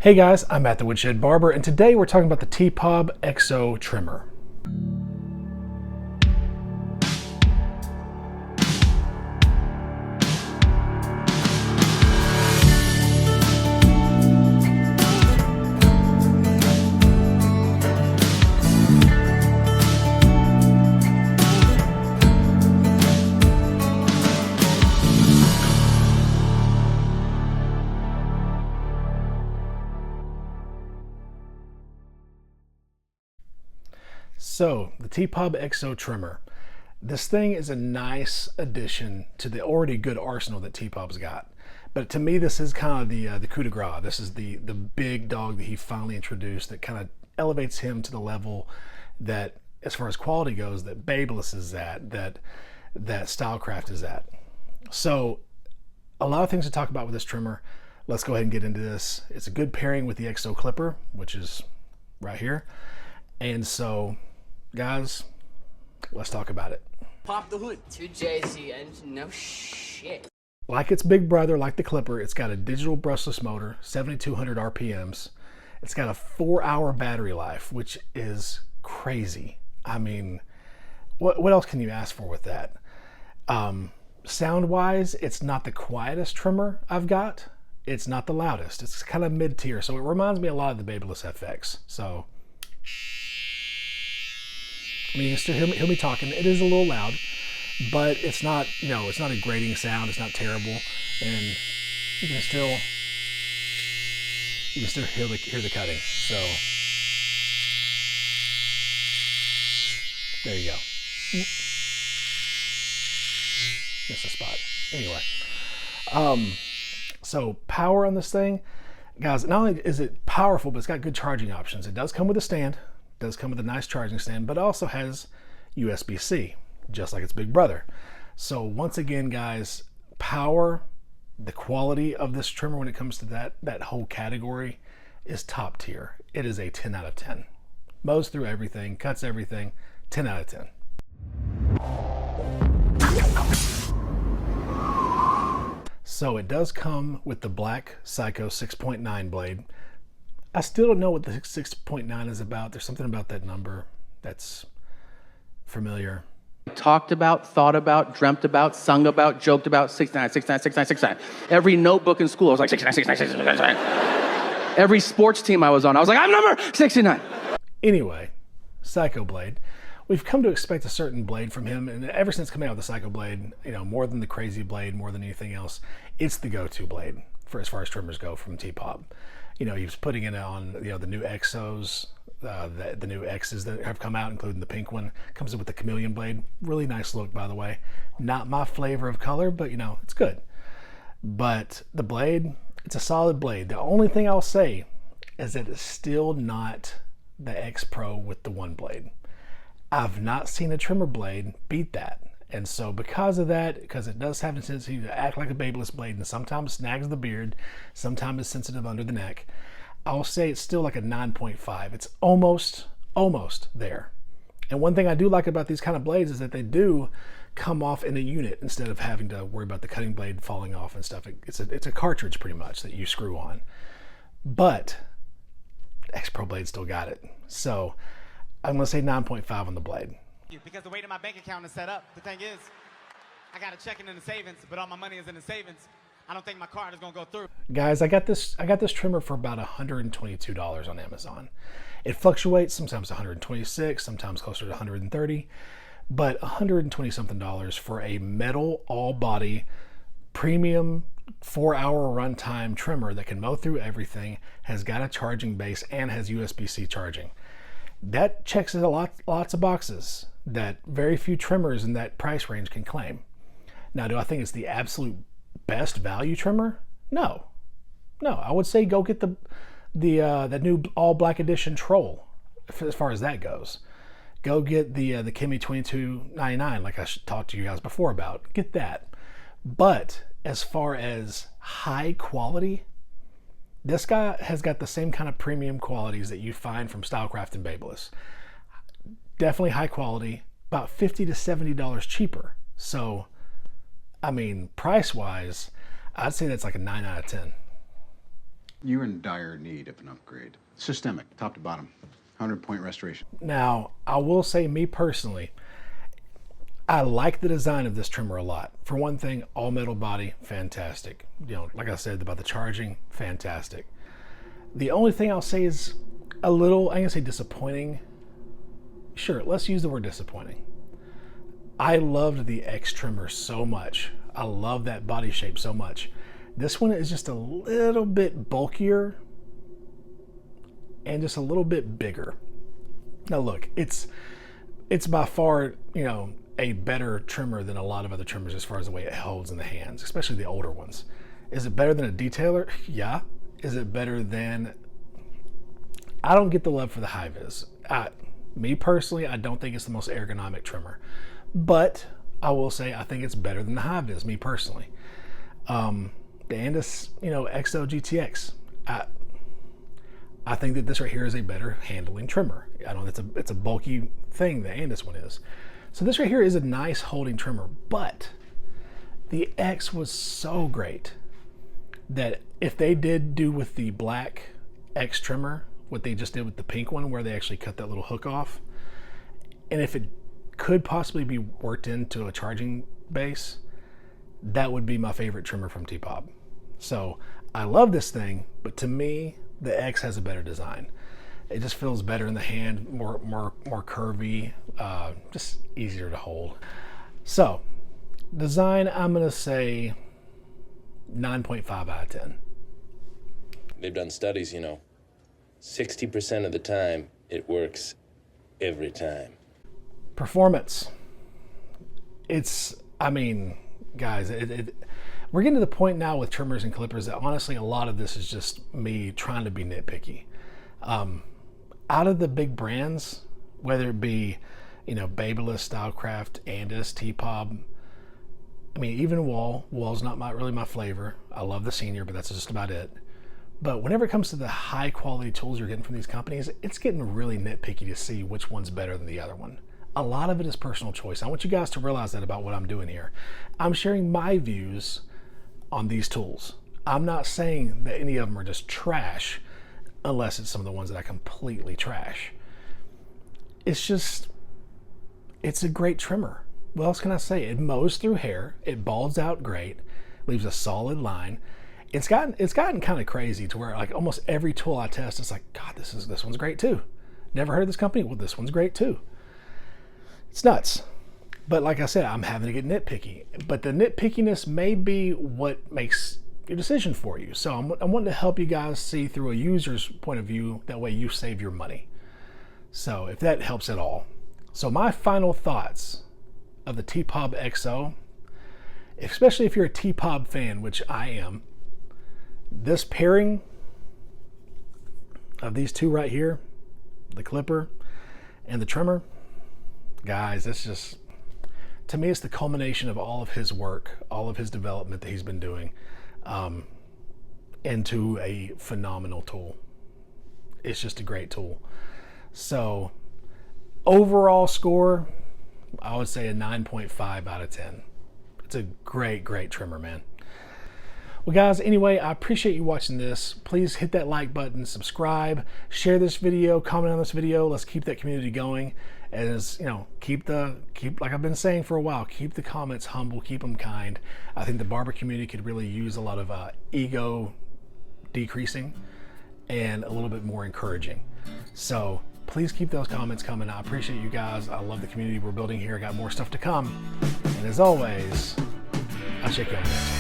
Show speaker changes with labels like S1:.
S1: Hey guys, I'm at the Woodshed Barber, and today we're talking about the TPOB XO Trimmer. So, the TPOB XO Trimmer. This thing is a nice addition to the already good arsenal that TPOB's got. But to me, this is kind of the coup de grace. This is the big dog that he finally introduced that kind of elevates him to the level that, as far as quality goes, that Babeless is at, that Stylecraft is at. So, a lot of things to talk about with this trimmer. Let's go ahead and get into this. It's a good pairing with the XO Clipper, which is right here. And so, guys, let's talk about it.
S2: Pop the hood. 2JZ engine, no shit.
S1: Like its big brother, like the Clipper, it's got a digital brushless motor, 7,200 RPMs. It's got a 4-hour battery life, which is crazy. I mean, what else can you ask for with that? Sound-wise, it's not the quietest trimmer I've got. It's not the loudest. It's kind of mid-tier, so it reminds me a lot of the Babeless FX. So, I mean, you can still hear me talking. It is a little loud, but it's not, it's not a grating sound. It's not terrible, and you can still hear the cutting. So there you go. Missed a spot. Anyway, so power on this thing, guys. Not only is it powerful, but it's got good charging options. It does come with a stand. Does come with a nice charging stand, but also has USB-C, just like its big brother. So once again, guys, power, the quality of this trimmer when it comes to that whole category is top tier. It is a 10 out of 10. Mows through everything, cuts everything, 10 out of 10. So it does come with the black Psycho 6.9 blade. I still don't know what the 6.9 is about. There's something about that number that's familiar.
S3: Talked about, thought about, dreamt about, sung about, joked about, 69, 69, 69, 69. Every notebook in school, I was like, 69, 69, 69, 69. Every sports team I was on, I was like, I'm number 69.
S1: Anyway, Psycho Blade. We've come to expect a certain blade from him, and ever since coming out with the Psycho Blade, more than the Crazy Blade, more than anything else, it's the go-to blade for as far as trimmers go from TPOB. He was putting it on, the new XOs, the new X's that have come out, including the pink one. Comes in with the chameleon blade. Really nice look, by the way. Not my flavor of color, but, it's good. But the blade, it's a solid blade. The only thing I'll say is that it's still not the X Pro with the one blade. I've not seen a trimmer blade beat that. And so because of that, because it does have a tendency to act like a Babeless blade and sometimes snags the beard, sometimes it's sensitive under the neck, I'll say it's still like a 9.5. It's almost there. And one thing I do like about these kind of blades is that they do come off in a unit instead of having to worry about the cutting blade falling off and stuff. It's a cartridge pretty much that you screw on. But X Pro blade still got it. So I'm going to say 9.5 on the blade.
S4: Because the way that my bank account is set up, the thing is, I got a checking in the savings, but all my money is in the savings. I don't think my card is gonna go through.
S1: Guys, I got this trimmer for about $122 on Amazon. It fluctuates, sometimes $126, sometimes closer to $130, but $120 something for a metal all-body premium 4-hour runtime trimmer that can mow through everything, has got a charging base, and has USB-C charging. That checks lots of boxes that very few trimmers in that price range can claim. Now, do I think it's the absolute best value trimmer? No. I would say go get the new all black edition Troll. As far as that goes, go get the Kimmy 2299, like I talked to you guys before about. Get that. But as far as high quality, this guy has got the same kind of premium qualities that you find from Stylecraft and Babeless. Definitely high quality, about $50 to $70 cheaper. So, I mean, price-wise, I'd say that's like a 9 out of 10.
S5: You're in dire need of an upgrade. Systemic, top to bottom, 100-point restoration.
S1: Now, I will say, me personally, I like the design of this trimmer a lot. For one thing, all metal body, fantastic. You know, like I said about the charging, fantastic. The only thing I'll say is a little, I'm gonna say disappointing. Sure, let's use the word disappointing. I loved the X trimmer so much. I love that body shape so much. This one is just a little bit bulkier and just a little bit bigger. Now look, it's by far, you know, a better trimmer than a lot of other trimmers as far as the way it holds in the hands, especially the older ones. Is it better than a detailer? Yeah. Is it better than... I don't get the love for the high vis. Me personally, I don't think it's the most ergonomic trimmer, but I will say I think it's better than the high vis, me personally. The Andis, you know, XO GTX. I think that this right here is a better handling trimmer. I know it's a bulky thing, the Andis one is. So this right here is a nice holding trimmer, but the X was so great that if they did do with the black X trimmer what they just did with the pink one, where they actually cut that little hook off, and if it could possibly be worked into a charging base, that would be my favorite trimmer from TPOB. So I love this thing, but to me, the X has a better design. It just feels better in the hand, more curvy, just easier to hold. So design, I'm gonna say 9.5 out of 10.
S6: They've done studies, you know, 60% of the time it works every time.
S1: Performance. I mean, guys, we're getting to the point now with trimmers and clippers that honestly a lot of this is just me trying to be nitpicky. Out of the big brands, whether it be, you know, Babyliss, Stylecraft, Andis, TPOB, I mean, even Wall's not really my flavor. I love the Senior, but that's just about it. But whenever it comes to the high quality tools you're getting from these companies, it's getting really nitpicky to see which one's better than the other one. A lot of it is personal choice. I want you guys to realize that about what I'm doing here. I'm sharing my views on these tools. I'm not saying that any of them are just trash, unless it's some of the ones that I completely trash. It's a great trimmer. What else can I say? It mows through hair, it balds out great, leaves a solid line. It's gotten kind of crazy to where like almost every tool I test, it's like, God, this one's great too. Never heard of this company? Well, this one's great too. It's nuts. But like I said, I'm having to get nitpicky. But the nitpickiness may be what makes your decision for you. So I'm wanting to help you guys see through a user's point of view. That way you save your money. So if that helps at all. So my final thoughts of the TPOB XO, especially if you're a TPOB fan, which I am, this pairing of these two right here, the clipper and the trimmer, guys, it's just, to me, it's the culmination of all of his work, all of his development that he's been doing into a phenomenal tool. It's just a great tool. So overall score, I would say a 9.5 out of 10. It's a great trimmer, man. Well guys, anyway, I appreciate you watching this. Please hit that like button, subscribe, share this video, comment on this video. Let's keep that community going. As you know, keep like I've been saying for a while, keep the comments humble, keep them kind. I think the barber community could really use a lot of ego decreasing and a little bit more encouraging. So please keep those comments coming. I appreciate you guys. I love the community we're building here. I got more stuff to come. And as always, I'll check you on the next one.